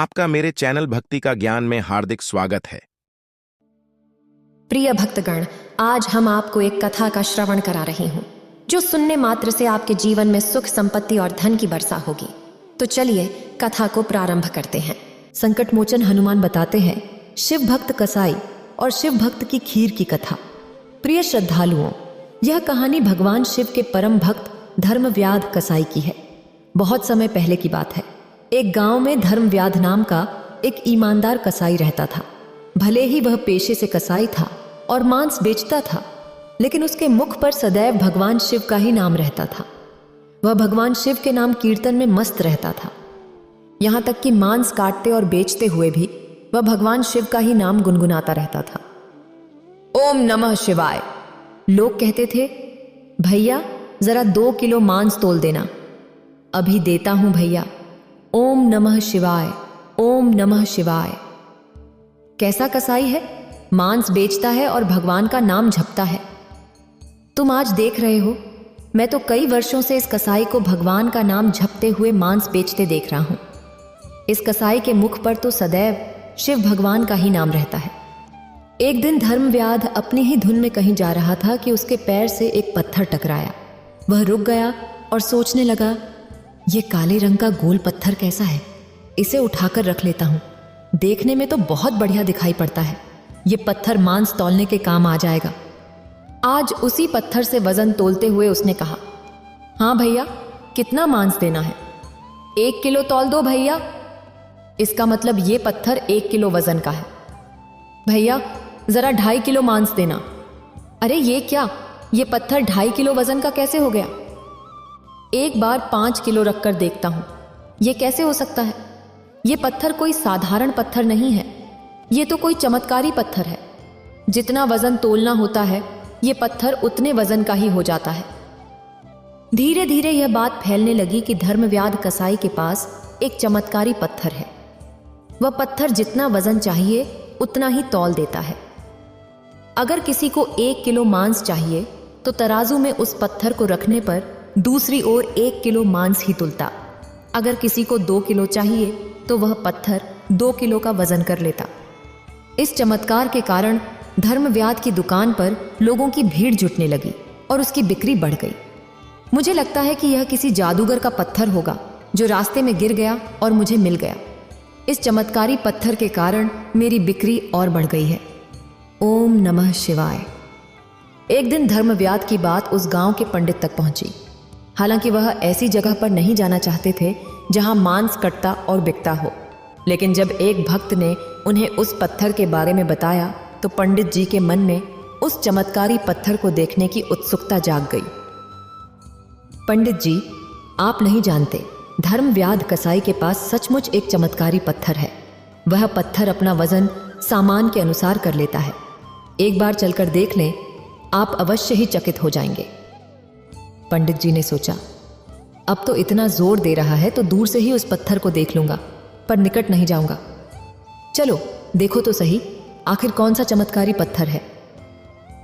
आपका मेरे चैनल भक्ति का ज्ञान में हार्दिक स्वागत है। प्रिय भक्तगण, आज हम आपको एक कथा का श्रवण करा रही हूँ जो सुनने मात्र से आपके जीवन में सुख, संपत्ति और धन की वर्षा होगी। तो चलिए कथा को प्रारंभ करते हैं। संकट मोचन हनुमान बताते हैं शिव भक्त कसाई और शिव भक्त की खीर की कथा। प्रिय श्रद्धालुओं, यह कहानी भगवान शिव के परम भक्त धर्मव्याध कसाई की है। बहुत समय पहले की बात है। एक गांव में धर्मव्याध नाम का एक ईमानदार कसाई रहता था। भले ही वह पेशे से कसाई था और मांस बेचता था, लेकिन उसके मुख पर सदैव भगवान शिव का ही नाम रहता था। वह भगवान शिव के नाम कीर्तन में मस्त रहता था। यहाँ तक कि मांस काटते और बेचते हुए भी वह भगवान शिव का ही नाम गुनगुनाता रहता था। ओम नमः शिवाय। लोग कहते थे, भैया जरा 2 किलो मांस तोल देना। अभी देता हूं भैया। ओम नमः शिवाय, ओम नमः शिवाय। कैसा कसाई है, मांस बेचता है और भगवान का नाम जपता है। तुम आज देख रहे हो, मैं तो कई वर्षों से इस कसाई को भगवान का नाम जपते हुए मांस बेचते देख रहा हूं। इस कसाई के मुख पर तो सदैव शिव भगवान का ही नाम रहता है। एक दिन धर्मव्याध अपनी ही धुन में कहीं जा रहा था कि उसके पैर से एक पत्थर टकराया। वह रुक गया और सोचने लगा, ये काले रंग का गोल पत्थर कैसा है, इसे उठाकर रख लेता हूं। देखने में तो बहुत बढ़िया दिखाई पड़ता है। ये पत्थर मांस तौलने के काम आ जाएगा। आज उसी पत्थर से वजन तोलते हुए उसने कहा, हाँ भैया, कितना मांस देना है? 1 किलो तौल दो भैया। इसका मतलब ये पत्थर 1 किलो वजन का है। भैया जरा 2.5 किलो मांस देना। अरे ये क्या, ये पत्थर 2.5 किलो वजन का कैसे हो गया? एक बार 5 किलो रखकर देखता हूं, ये कैसे हो सकता है? ये पत्थर कोई साधारण पत्थर नहीं है, ये तो कोई चमत्कारी पत्थर है। जितना वजन तोलना होता है, ये पत्थर उतने वजन का ही हो जाता है। धीरे धीरे यह बात फैलने लगी कि धर्मव्याध कसाई के पास एक चमत्कारी पत्थर है। वह पत्थर जितना वजन चाहिए उतना ही तौल देता है। अगर किसी को 1 किलो मांस चाहिए तो तराजू में उस पत्थर को रखने पर दूसरी ओर 1 किलो मांस ही तुलता। अगर किसी को 2 किलो चाहिए तो वह पत्थर 2 किलो का वजन कर लेता। इस चमत्कार के कारण धर्मव्याध की दुकान पर लोगों की भीड़ जुटने लगी और उसकी बिक्री बढ़ गई। मुझे लगता है कि यह किसी जादूगर का पत्थर होगा जो रास्ते में गिर गया और मुझे मिल गया। इस चमत्कारी पत्थर के कारण मेरी बिक्री और बढ़ गई है। ओम नमः शिवाय। एक दिन धर्मव्याध की बात उस गांव के पंडित तक पहुंची। हालांकि वह ऐसी जगह पर नहीं जाना चाहते थे जहां मांस कटता और बिकता हो, लेकिन जब एक भक्त ने उन्हें उस पत्थर के बारे में बताया तो पंडित जी के मन में उस चमत्कारी पत्थर को देखने की उत्सुकता जाग गई। पंडित जी, आप नहीं जानते, धर्मव्याध कसाई के पास सचमुच एक चमत्कारी पत्थर है। वह पत्थर अपना वजन सामान के अनुसार कर लेता है। एक बार चलकर देख लें, आप अवश्य ही चकित हो जाएंगे। पंडित जी ने सोचा, अब तो इतना जोर दे रहा है तो दूर से ही उस पत्थर को देख लूंगा, पर निकट नहीं जाऊंगा। चलो देखो तो सही, आखिर कौन सा चमत्कारी पत्थर है।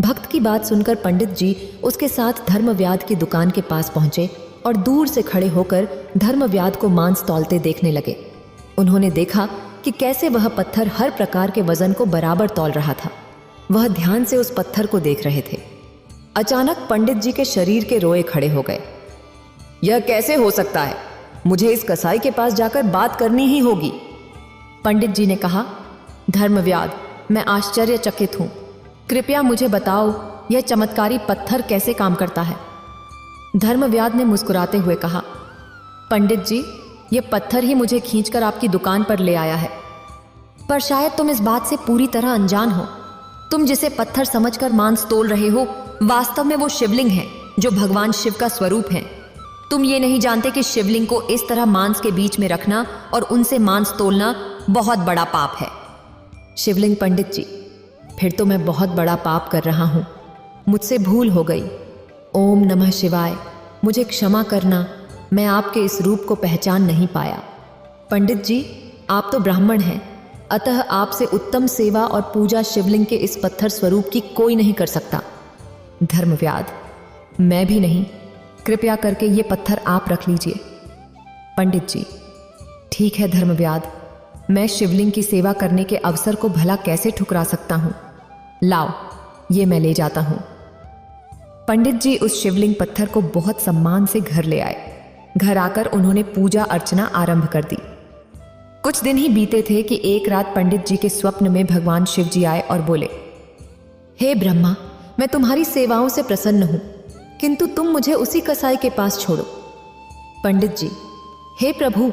भक्त की बात सुनकर पंडित जी उसके साथ धर्मव्याध की दुकान के पास पहुंचे और दूर से खड़े होकर धर्मव्याध को मांस तौलते देखने लगे। उन्होंने देखा कि कैसे वह पत्थर हर प्रकार के वजन को बराबर तौल रहा था। वह ध्यान से उस पत्थर को देख रहे थे। अचानक पंडित जी के शरीर के रोए खड़े हो गए। यह कैसे हो सकता है? मुझे इस कसाई के पास जाकर बात करनी ही होगी। पंडित जी ने कहा, धर्मव्याध, मैं आश्चर्यचकित हूं। कृपया मुझे बताओ, यह चमत्कारी पत्थर कैसे काम करता है? धर्मव्याध ने मुस्कुराते हुए कहा, पंडित जी, यह पत्थर ही मुझे खींचकर आपकी दुकान पर ले आया है। पर शायद तुम इस बात से पूरी तरह अनजान हो। तुम जिसे पत्थर समझकर मांस तोल रहे हो, वास्तव में वो शिवलिंग है जो भगवान शिव का स्वरूप है। तुम ये नहीं जानते कि शिवलिंग को इस तरह मांस के बीच में रखना और उनसे मांस तोलना बहुत बड़ा पाप है। शिवलिंग पंडित जी, फिर तो मैं बहुत बड़ा पाप कर रहा हूं। मुझसे भूल हो गई। ओम नमः शिवाय। मुझे क्षमा करना, मैं आपके इस रूप को पहचान नहीं पाया। पंडित जी, आप तो ब्राह्मण हैं, अतः आपसे उत्तम सेवा और पूजा शिवलिंग के इस पत्थर स्वरूप की कोई नहीं कर सकता। धर्मव्याध, मैं भी नहीं। कृपया करके ये पत्थर आप रख लीजिए। पंडित जी, ठीक है धर्मव्याध, मैं शिवलिंग की सेवा करने के अवसर को भला कैसे ठुकरा सकता हूं? लाओ, ये मैं ले जाता हूं। पंडित जी उस शिवलिंग पत्थर को बहुत सम्मान से घर ले आए। घर आकर उन्होंने पूजा अर्चना आरंभ कर दी। कुछ दिन ही बीते थे कि एक रात पंडित जी के स्वप्न में भगवान शिव जी आए और बोले, हे ब्रह्मा, मैं तुम्हारी सेवाओं से प्रसन्न हूं, किंतु तुम मुझे उसी कसाई के पास छोड़ो। पंडित जी, हे प्रभु,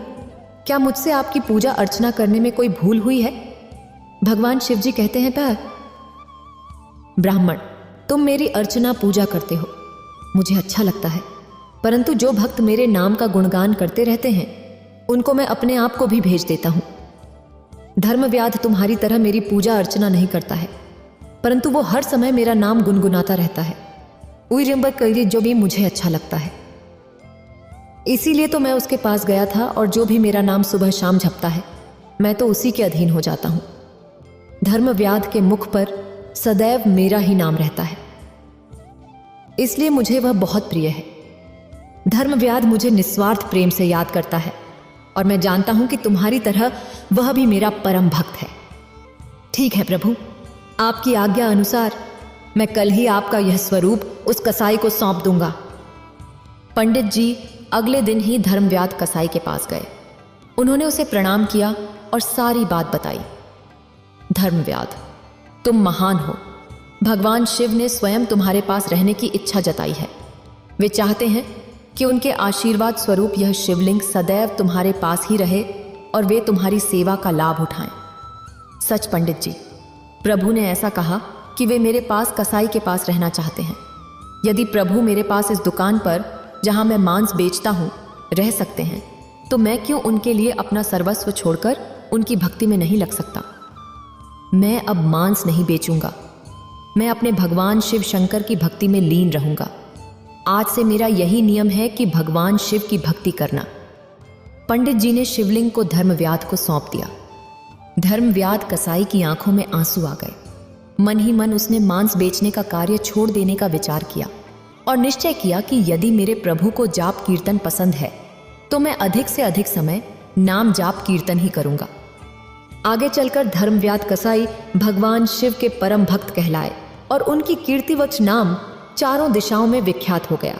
क्या मुझसे आपकी पूजा अर्चना करने में कोई भूल हुई है? भगवान शिव जी कहते हैं, पर ब्राह्मण, तुम मेरी अर्चना पूजा करते हो, मुझे अच्छा लगता है, परंतु जो भक्त मेरे नाम का गुणगान करते रहते हैं उनको मैं अपने आप को भी भेज देता हूं। धर्मव्याध तुम्हारी तरह मेरी पूजा अर्चना नहीं करता है, परंतु वो हर समय मेरा नाम गुनगुनाता रहता है, उइरंबर करिए, जो भी मुझे अच्छा लगता है। इसीलिए तो मैं उसके पास गया था, और जो भी मेरा नाम सुबह शाम जपता है मैं तो उसी के अधीन हो जाता हूं। धर्मव्याध के मुख पर सदैव मेरा ही नाम रहता है, इसलिए मुझे वह बहुत प्रिय है। धर्मव्याध मुझे निस्वार्थ प्रेम से याद करता है, और मैं जानता हूं कि तुम्हारी तरह वह भी मेरा परम भक्त है। ठीक है प्रभु, आपकी आज्ञा अनुसार मैं कल ही आपका यह स्वरूप उस कसाई को सौंप दूंगा। पंडित जी अगले दिन ही धर्मव्याध कसाई के पास गए। उन्होंने उसे प्रणाम किया और सारी बात बताई। धर्मव्याध, तुम महान हो। भगवान शिव ने स्वयं तुम्हारे पास रहने की इच्छा जताई है। वे चाहते हैं कि उनके आशीर्वाद स्वरूप यह शिवलिंग सदैव तुम्हारे पास ही रहे और वे तुम्हारी सेवा का लाभ उठाएं। सच पंडित जी, प्रभु ने ऐसा कहा कि वे मेरे पास कसाई के पास रहना चाहते हैं। यदि प्रभु मेरे पास इस दुकान पर, जहां मैं मांस बेचता हूं, रह सकते हैं, तो मैं क्यों उनके लिए अपना सर्वस्व छोड़कर उनकी भक्ति में नहीं लग सकता? मैं अब मांस नहीं बेचूंगा। मैं अपने भगवान शिव शंकर की भक्ति में लीन रहूंगा। आज से मेरा यही नियम है कि भगवान शिव की भक्ति करना। पंडित जी ने शिवलिंग को धर्मव्याध को सौंप दिया। धर्मव्याध कसाई की आंखों में आंसू आ गए। मन ही मन उसने मांस बेचने का कार्य छोड़ देने का विचार किया और निश्चय किया कि यदि मेरे प्रभु को जाप कीर्तन पसंद है तो मैं अधिक से अधिक समय नाम जाप कीर्तन ही करूंगा। आगे चलकर धर्मव्याध कसाई भगवान शिव के परम भक्त कहलाए और उनकी कीर्तिवच नाम चारों दिशाओं में विख्यात हो गया।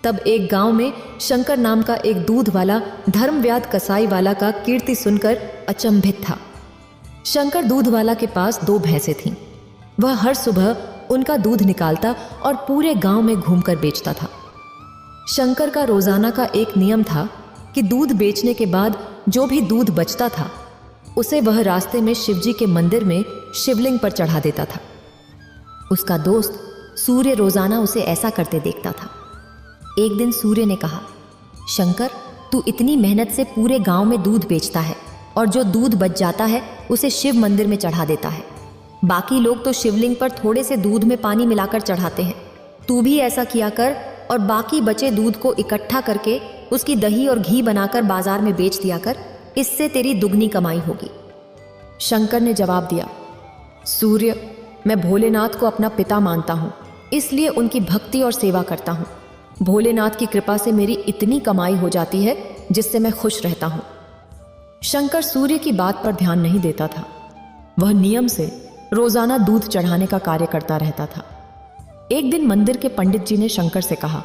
तब एक गांव में शंकर नाम का एक दूध वाला धर्मव्याध कसाई वाला का कीर्ति सुनकर अचंभित था। शंकर दूध वाला के पास 2 भैंसें थीं। वह हर सुबह उनका दूध निकालता और पूरे गांव में घूमकर बेचता था। शंकर का रोजाना का एक नियम था कि दूध बेचने के बाद जो भी दूध बचता था उसे वह रास्ते में शिवजी के मंदिर में शिवलिंग पर चढ़ा देता था। उसका दोस्त सूर्य रोजाना उसे ऐसा करते देखता था। एक दिन सूर्य ने कहा, शंकर, तू इतनी मेहनत से पूरे गांव में दूध बेचता है और जो दूध बच जाता है उसे शिव मंदिर में चढ़ा देता है। बाकी लोग तो शिवलिंग पर थोड़े से दूध में पानी मिलाकर चढ़ाते हैं। तू भी ऐसा किया कर और बाकी बचे दूध को इकट्ठा करके उसकी दही और घी बनाकर बाजार में बेच दिया कर। इससे तेरी दुगनी कमाई होगी। शंकर ने जवाब दिया, सूर्य, मैं भोलेनाथ को अपना पिता मानता हूँ, इसलिए उनकी भक्ति और सेवा करता हूँ। भोलेनाथ की कृपा से मेरी इतनी कमाई हो जाती है जिससे मैं खुश रहता हूँ। शंकर सूर्य की बात पर ध्यान नहीं देता था। वह नियम से रोजाना दूध चढ़ाने का कार्य करता रहता था। एक दिन मंदिर के पंडित जी ने शंकर से कहा,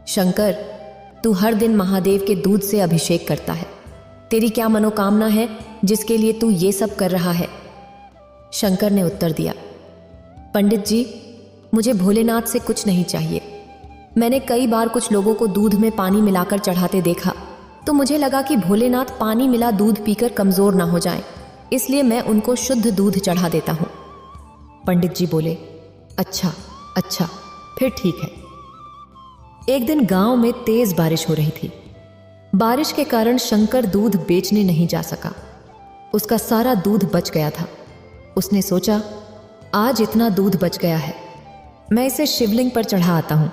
शंकर, तू हर दिन महादेव के दूध से अभिषेक करता है। तेरी क्या मनोकामना है जिसके लिए तू ये सब कर रहा है? शंकर ने उत्तर दिया, पंडित जी, मुझे भोलेनाथ से कुछ नहीं चाहिए। मैंने कई बार कुछ लोगों को दूध में पानी मिलाकर चढ़ाते देखा तो मुझे लगा कि भोलेनाथ पानी मिला दूध पीकर कमजोर ना हो जाएं, इसलिए मैं उनको शुद्ध दूध चढ़ा देता हूँ। पंडित जी बोले, अच्छा अच्छा, फिर ठीक है। एक दिन गांव में तेज बारिश हो रही थी। बारिश के कारण शंकर दूध बेचने नहीं जा सका। उसका सारा दूध बच गया था। उसने सोचा, आज इतना दूध बच गया है, मैं इसे शिवलिंग पर चढ़ा आता हूँ,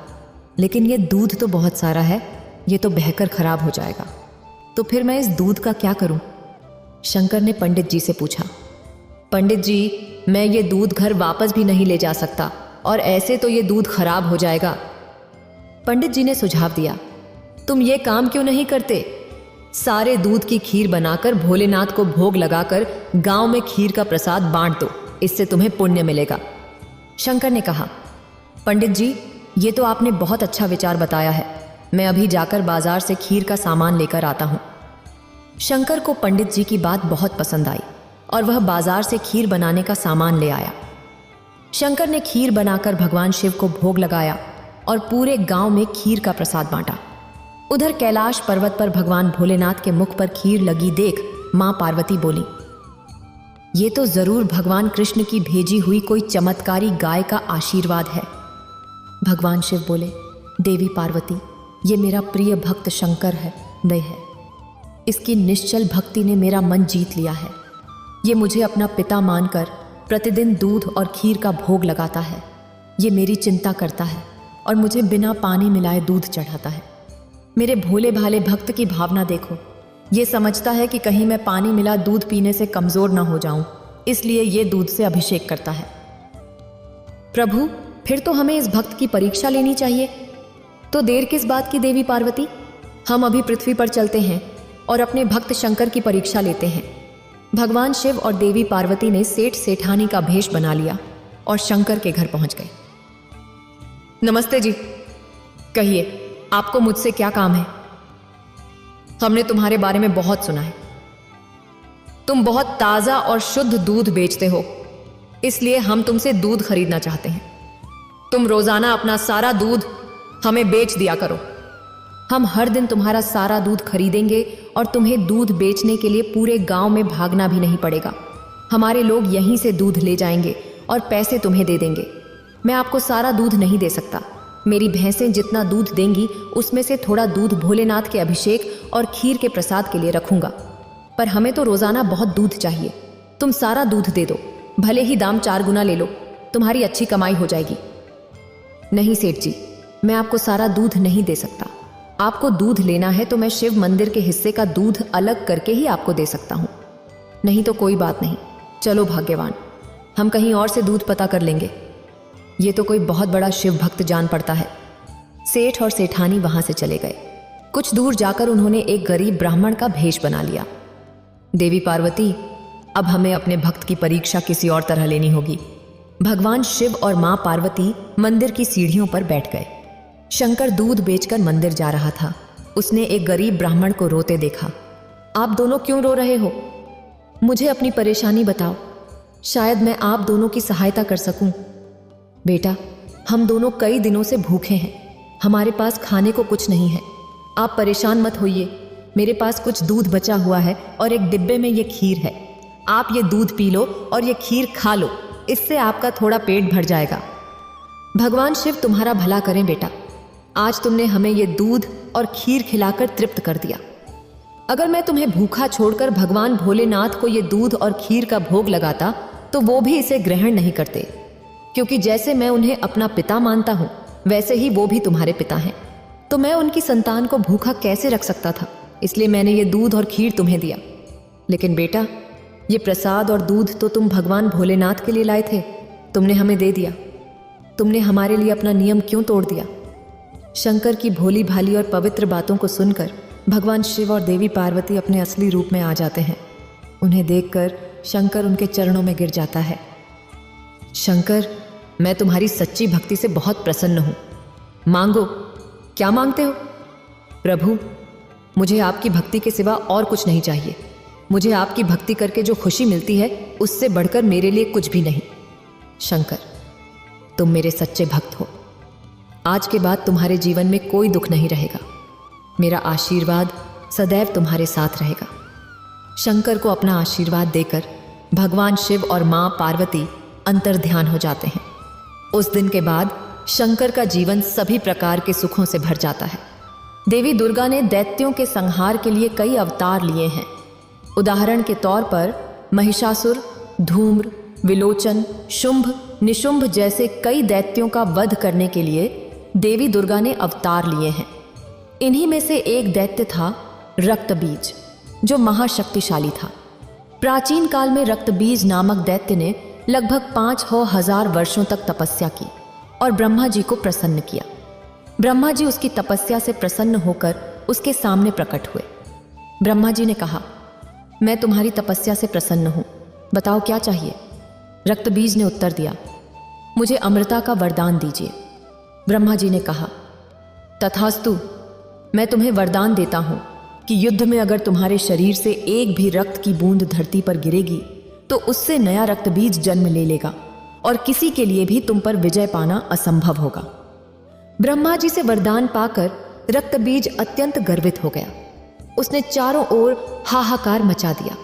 लेकिन ये दूध तो बहुत सारा है, ये तो बहकर खराब हो जाएगा, तो फिर मैं इस दूध का क्या करूं? शंकर ने पंडित जी से पूछा, पंडित जी, मैं ये दूध घर वापस भी नहीं ले जा सकता और ऐसे तो ये दूध खराब हो जाएगा। पंडित जी ने सुझाव दिया, तुम ये काम क्यों नहीं करते? सारे दूध की खीर बनाकर भोलेनाथ को भोग लगाकर गांव में खीर का प्रसाद बांट दो, इससे तुम्हें पुण्य मिलेगा। शंकर ने कहा, पंडित जी, ये तो आपने बहुत अच्छा विचार बताया है। मैं अभी जाकर बाजार से खीर का सामान लेकर आता हूँ। शंकर को पंडित जी की बात बहुत पसंद आई और वह बाजार से खीर बनाने का सामान ले आया। शंकर ने खीर बनाकर भगवान शिव को भोग लगाया और पूरे गांव में खीर का प्रसाद बांटा। उधर कैलाश पर्वत पर भगवान भोलेनाथ के मुख पर खीर लगी देख मां पार्वती बोली, ये तो जरूर भगवान कृष्ण की भेजी हुई कोई चमत्कारी गाय का आशीर्वाद है। भगवान शिव बोले, देवी पार्वती, ये मेरा प्रिय भक्त शंकर है, वह है। इसकी निश्चल भक्ति ने मेरा मन जीत लिया है। ये मुझे अपना पिता मानकर प्रतिदिन दूध और खीर का भोग लगाता है। ये मेरी चिंता करता है और मुझे बिना पानी मिलाए दूध चढ़ाता है। मेरे भोले भाले भक्त की भावना देखो। ये समझता है कि कहीं मैं पानी मिला दूध पीने से कमजोर ना हो जाऊं, इसलिए ये दूध से अभिषेक करता है। प्रभु, फिर तो हमें इस भक्त की परीक्षा लेनी चाहिए। तो देर किस बात की देवी पार्वती, हम अभी पृथ्वी पर चलते हैं और अपने भक्त शंकर की परीक्षा लेते हैं। भगवान शिव और देवी पार्वती ने सेठ सेठानी का भेष बना लिया और शंकर के घर पहुंच गए। नमस्ते जी, कहिए आपको मुझसे क्या काम है? हमने तुम्हारे बारे में बहुत सुना है। तुम बहुत ताजा और शुद्ध दूध बेचते हो, इसलिए हम तुमसे दूध खरीदना चाहते हैं। तुम रोजाना अपना सारा दूध हमें बेच दिया करो। हम हर दिन तुम्हारा सारा दूध खरीदेंगे और तुम्हें दूध बेचने के लिए पूरे गांव में भागना भी नहीं पड़ेगा। हमारे लोग यहीं से दूध ले जाएंगे और पैसे तुम्हें दे देंगे। मैं आपको सारा दूध नहीं दे सकता। मेरी भैंसें जितना दूध देंगी उसमें से थोड़ा दूध भोलेनाथ के अभिषेक और खीर के प्रसाद के लिए रखूंगा। पर हमें तो रोजाना बहुत दूध चाहिए। तुम सारा दूध दे दो, भले ही दाम 4 गुना ले लो, तुम्हारी अच्छी कमाई हो जाएगी। नहीं सेठ जी, मैं आपको सारा दूध नहीं दे सकता। आपको दूध लेना है तो मैं शिव मंदिर के हिस्से का दूध अलग करके ही आपको दे सकता हूँ। नहीं तो कोई बात नहीं, चलो भाग्यवान, हम कहीं और से दूध पता कर लेंगे। ये तो कोई बहुत बड़ा शिव भक्त जान पड़ता है। सेठ और सेठानी वहां से चले गए। कुछ दूर जाकर उन्होंने एक गरीब ब्राह्मण का भेष बना लिया। देवी पार्वती, अब हमें अपने भक्त की परीक्षा किसी और तरह लेनी होगी। भगवान शिव और मां पार्वती मंदिर की सीढ़ियों पर बैठ गए। शंकर दूध बेचकर मंदिर जा रहा था। उसने एक गरीब ब्राह्मण को रोते देखा। आप दोनों क्यों रो रहे हो? मुझे अपनी परेशानी बताओ, शायद मैं आप दोनों की सहायता कर सकूं। बेटा, हम दोनों कई दिनों से भूखे हैं। हमारे पास खाने को कुछ नहीं है। आप परेशान मत होइए। मेरे पास कुछ दूध बचा हुआ है और एक डिब्बे में ये खीर है। आप ये दूध पी लो और ये खीर खा लो, इससे आपका थोड़ा पेट भर जाएगा। भगवान शिव तुम्हारा भला करें बेटा। आज तुमने हमें ये दूध और खीर खिलाकर तृप्त कर दिया। अगर मैं तुम्हें भूखा छोड़कर भगवान भोलेनाथ को ये दूध और खीर का भोग लगाता तो वो भी इसे ग्रहण नहीं करते, क्योंकि जैसे मैं उन्हें अपना पिता मानता हूं वैसे ही वो भी तुम्हारे पिता हैं। तो मैं उनकी संतान को भूखा कैसे रख सकता था, इसलिए मैंने ये दूध और खीर तुम्हें दिया। लेकिन बेटा, ये प्रसाद और दूध तो तुम भगवान भोलेनाथ के लिए लाए थे, तुमने हमें दे दिया। तुमने हमारे लिए अपना नियम क्यों तोड़ दिया? शंकर की भोली भाली और पवित्र बातों को सुनकर भगवान शिव और देवी पार्वती अपने असली रूप में आ जाते हैं। उन्हें देखकर शंकर उनके चरणों में गिर जाता है। शंकर, मैं तुम्हारी सच्ची भक्ति से बहुत प्रसन्न हूं। मांगो, क्या मांगते हो? प्रभु, मुझे आपकी भक्ति के सिवा और कुछ नहीं चाहिए। मुझे आपकी भक्ति करके जो खुशी मिलती है उससे बढ़कर मेरे लिए कुछ भी नहीं। शंकर, तुम मेरे सच्चे भक्त हो। आज के बाद तुम्हारे जीवन में कोई दुख नहीं रहेगा। मेरा आशीर्वाद सदैव तुम्हारे साथ रहेगा। शंकर को अपना आशीर्वाद देकर भगवान शिव और मां पार्वती अंतर्ध्यान हो जाते हैं। उस दिन के बाद शंकर का जीवन सभी प्रकार के सुखों से भर जाता है। देवी दुर्गा ने दैत्यों के संहार के लिए कई अवतार लिए हैं। उदाहरण के तौर पर महिषासुर, धूम्र, विलोचन, शुंभ, निशुंभ जैसे कई दैत्यों का वध करने के लिए देवी दुर्गा ने अवतार लिए हैं। इन्हीं में से एक दैत्य था रक्तबीज, जो महाशक्तिशाली था। प्राचीन काल में रक्तबीज नामक दैत्य ने लगभग 5,000 वर्षों तक तपस्या की और ब्रह्मा जी को प्रसन्न किया। ब्रह्मा जी उसकी तपस्या से प्रसन्न होकर उसके सामने प्रकट हुए। ब्रह्मा जी ने कहा, मैं तुम्हारी तपस्या से प्रसन्न हूं, बताओ क्या चाहिए। रक्तबीज ने उत्तर दिया, मुझे अमृता का वरदान दीजिए। ब्रह्मा जी ने कहा, तथास्तु, मैं तुम्हें वरदान देता हूं कि युद्ध में अगर तुम्हारे शरीर से एक भी रक्त की बूंद धरती पर गिरेगी तो उससे नया रक्तबीज जन्म ले लेगा और किसी के लिए भी तुम पर विजय पाना असंभव होगा। ब्रह्मा जी से वरदान पाकर रक्तबीज अत्यंत गर्वित हो गया। उसने चारों ओर हाहाकार मचा दिया।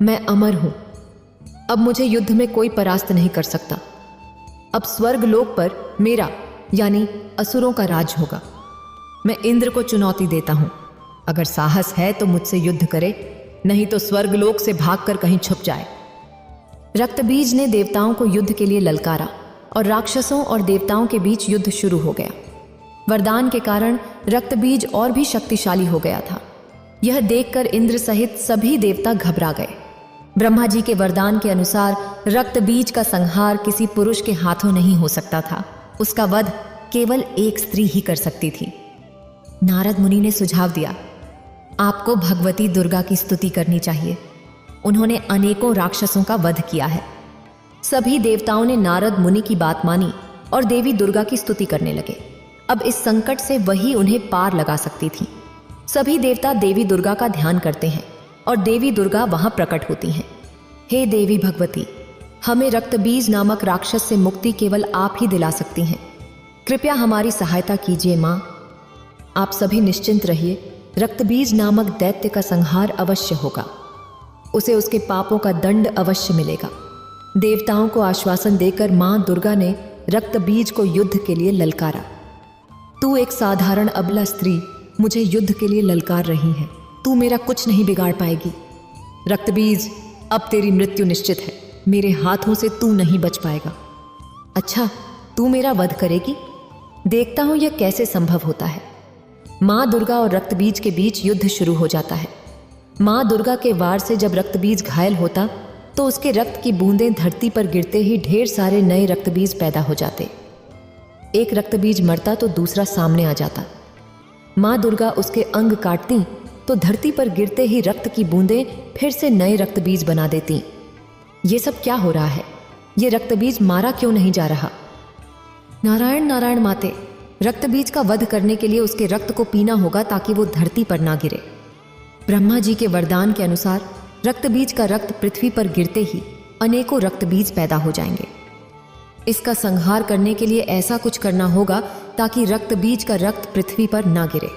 मैं अमर हूं, अब मुझे युद्ध में कोई परास्त नहीं कर सकता। अब स्वर्ग लोक पर मेरा यानी असुरों का राज होगा। मैं इंद्र को चुनौती देता हूं, अगर साहस है तो मुझसे युद्ध करे, नहीं तो स्वर्ग लोक से भागकर कहीं छुप जाए। रक्तबीज ने देवताओं को युद्ध के लिए ललकारा और राक्षसों और देवताओं के बीच युद्ध शुरू हो गया। वरदान के कारण रक्तबीज और भी शक्तिशाली हो गया था। यह देखकर इंद्र सहित सभी देवता घबरा गए। ब्रह्मा जी के वरदान के अनुसार रक्तबीज का संहार किसी पुरुष के हाथों नहीं हो सकता था। उसका वध केवल एक स्त्री ही कर सकती थी। नारद मुनि ने सुझाव दिया, आपको भगवती दुर्गा की स्तुति करनी चाहिए। उन्होंने अनेकों राक्षसों का वध किया है। सभी देवताओं ने नारद मुनि की बात मानी और देवी दुर्गा की स्तुति करने लगे। अब इस संकट से वही उन्हें पार लगा सकती थी। सभी देवता देवी दुर्गा का ध्यान करते हैं और देवी दुर्गा वहां प्रकट होती हैं। हे देवी भगवती, हमें रक्तबीज नामक राक्षस से मुक्ति केवल आप ही दिला सकती हैं। कृपया हमारी सहायता कीजिए मां। आप सभी निश्चिंत रहिए, रक्तबीज नामक दैत्य का संहार अवश्य होगा। उसे उसके पापों का दंड अवश्य मिलेगा। देवताओं को आश्वासन देकर मां दुर्गा ने रक्तबीज को युद्ध के लिए ललकारा। तू एक साधारण अबला स्त्री मुझे युद्ध के लिए ललकार रही है, तू मेरा कुछ नहीं बिगाड़ पाएगी। रक्तबीज, अब तेरी मृत्यु निश्चित है, मेरे हाथों से तू नहीं बच पाएगा। अच्छा, तू मेरा वध करेगी? देखता हूं यह कैसे संभव होता है। मां दुर्गा और रक्तबीज के बीच युद्ध शुरू हो जाता है। मां दुर्गा के वार से जब रक्तबीज घायल होता तो उसके रक्त की बूंदें धरती पर गिरते ही ढेर सारे नए रक्तबीज पैदा हो जाते। एक रक्तबीज मरता तो दूसरा सामने आ जाता। मां दुर्गा उसके अंग काटती तो धरती पर गिरते ही रक्त की बूंदें फिर से नए रक्तबीज बना देती। ये सब क्या हो रहा है? ये रक्तबीज मारा क्यों नहीं जा रहा? नारायण नारायण माते, रक्तबीज का वध करने के लिए उसके रक्त को पीना होगा ताकि वो धरती पर ना गिरे। ब्रह्मा जी के वरदान के अनुसार रक्तबीज का रक्त पृथ्वी पर गिरते ही अनेकों रक्तबीज पैदा हो जाएंगे। इसका संहार करने के लिए ऐसा कुछ करना होगा ताकि रक्तबीज का रक्त पृथ्वी पर ना गिरे।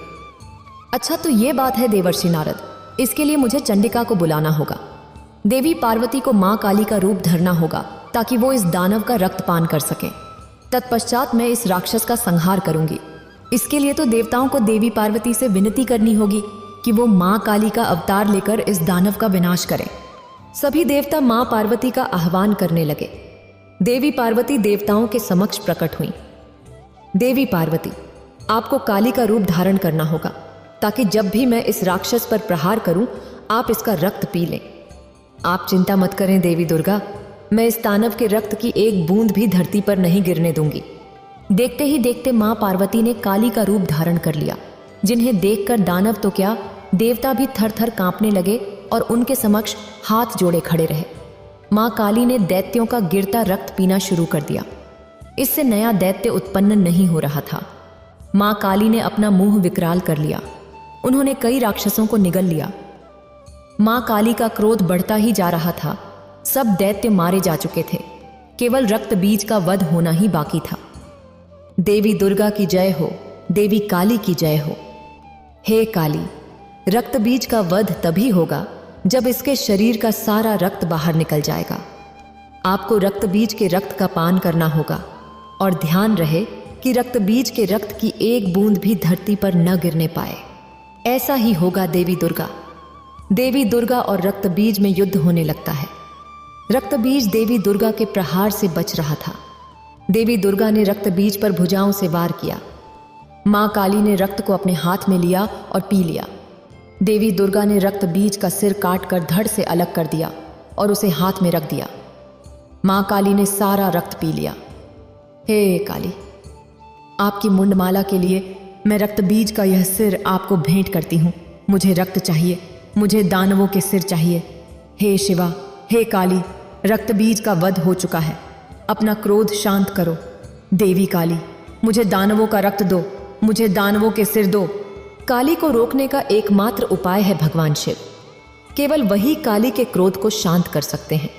अच्छा, तो ये बात है देवर्षि नारद, इसके लिए मुझे चंडिका को बुलाना होगा। देवी पार्वती को मां काली का रूप धरना होगा ताकि वो इस दानव का रक्तपान कर सके। तत्पश्चात मैं इस राक्षस का संहार करूंगी। इसके लिए तो देवताओं को देवी पार्वती से विनती करनी होगी कि वो मां काली का अवतार लेकर इस दानव का विनाश करें। सभी देवता मां पार्वती का आह्वान करने लगे। देवी पार्वती देवताओं के समक्ष प्रकट हुई। देवी पार्वती, आपको काली का रूप धारण करना होगा ताकि जब भी मैं इस राक्षस पर प्रहार करूं आप इसका रक्त पी लें। आप चिंता मत करें देवी दुर्गा, मैं इस दानव के रक्त की एक बूंद भी धरती पर नहीं गिरने दूंगी। देखते ही देखते मां पार्वती ने काली का रूप धारण कर लिया, जिन्हें देखकर दानव तो क्या, देवता भी थर थर कांपने लगे और उनके समक्ष हाथ जोड़े खड़े रहे। मां काली ने दैत्यों का गिरता रक्त पीना शुरू कर दिया। इससे नया दैत्य उत्पन्न नहीं हो रहा था। मां काली ने अपना मुंह विकराल कर लिया। उन्होंने कई राक्षसों को निगल लिया। मां काली का क्रोध बढ़ता ही जा रहा था। सब दैत्य मारे जा चुके थे, केवल रक्त बीज का वध होना ही बाकी था। देवी दुर्गा की जय हो, देवी काली की जय हो। हे काली, रक्त बीज का वध तभी होगा जब इसके शरीर का सारा रक्त बाहर निकल जाएगा। आपको रक्त बीज के रक्त का पान करना होगा और ध्यान रहे कि रक्त बीज के रक्त की एक बूंद भी धरती पर न गिरने पाए। ऐसा ही होगा देवी दुर्गा। देवी दुर्गा और रक्त बीज में युद्ध होने लगता है। रक्त बीज देवी दुर्गा के प्रहार से बच रहा था। देवी दुर्गा ने रक्त बीज पर भुजाओं से वार किया। मां काली ने रक्त को अपने हाथ में लिया और पी लिया। देवी दुर्गा ने रक्त बीज का सिर काट कर धड़ से अलग कर दिया और उसे हाथ में रख दिया। मां काली ने सारा रक्त पी लिया। हे काली, आपकी मुंडमाला के लिए मैं रक्त बीज का यह सिर आपको भेंट करती हूँ। मुझे रक्त चाहिए, मुझे दानवों के सिर चाहिए। हे शिवा, हे काली, रक्त बीज का वध हो चुका है, अपना क्रोध शांत करो। देवी काली, मुझे दानवों का रक्त दो, मुझे दानवों के सिर दो। काली को रोकने का एकमात्र उपाय है भगवान शिव। केवल वही काली के क्रोध को शांत कर सकते हैं।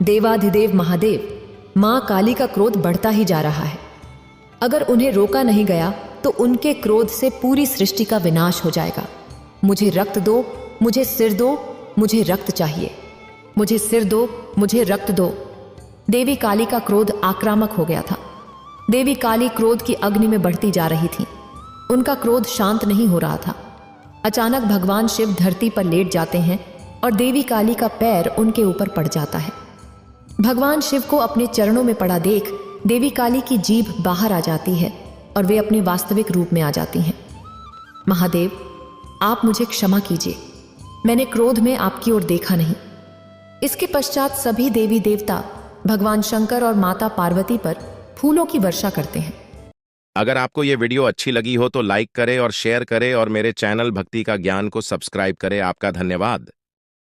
देवाधिदेव महादेव, मां काली का क्रोध बढ़ता ही जा रहा है। अगर उन्हें रोका नहीं गया तो उनके क्रोध से पूरी सृष्टि का विनाश हो जाएगा। मुझे रक्त दो, मुझे सिर दो, मुझे रक्त चाहिए। मुझे सिर दो, मुझे रक्त दो। देवी काली का क्रोध आक्रामक हो गया था। देवी काली क्रोध की अग्नि में बढ़ती जा रही थी। उनका क्रोध शांत नहीं हो रहा था। अचानक भगवान शिव धरती पर लेट जाते हैं और देवी काली का पैर उनके ऊपर पड़ जाता है। भगवान शिव को अपने चरणों में पड़ा देख देवी काली की जीभ बाहर आ जाती है और वे अपने वास्तविक रूप में आ जाती हैं। महादेव, आप मुझे क्षमा कीजिए, मैंने क्रोध में आपकी ओर देखा नहीं। इसके पश्चात सभी देवी देवता भगवान शंकर और माता पार्वती पर फूलों की वर्षा करते हैं। अगर आपको ये वीडियो अच्छी लगी हो तो लाइक करें और शेयर करें और मेरे चैनल भक्ति का ज्ञान को सब्सक्राइब करें। आपका धन्यवाद।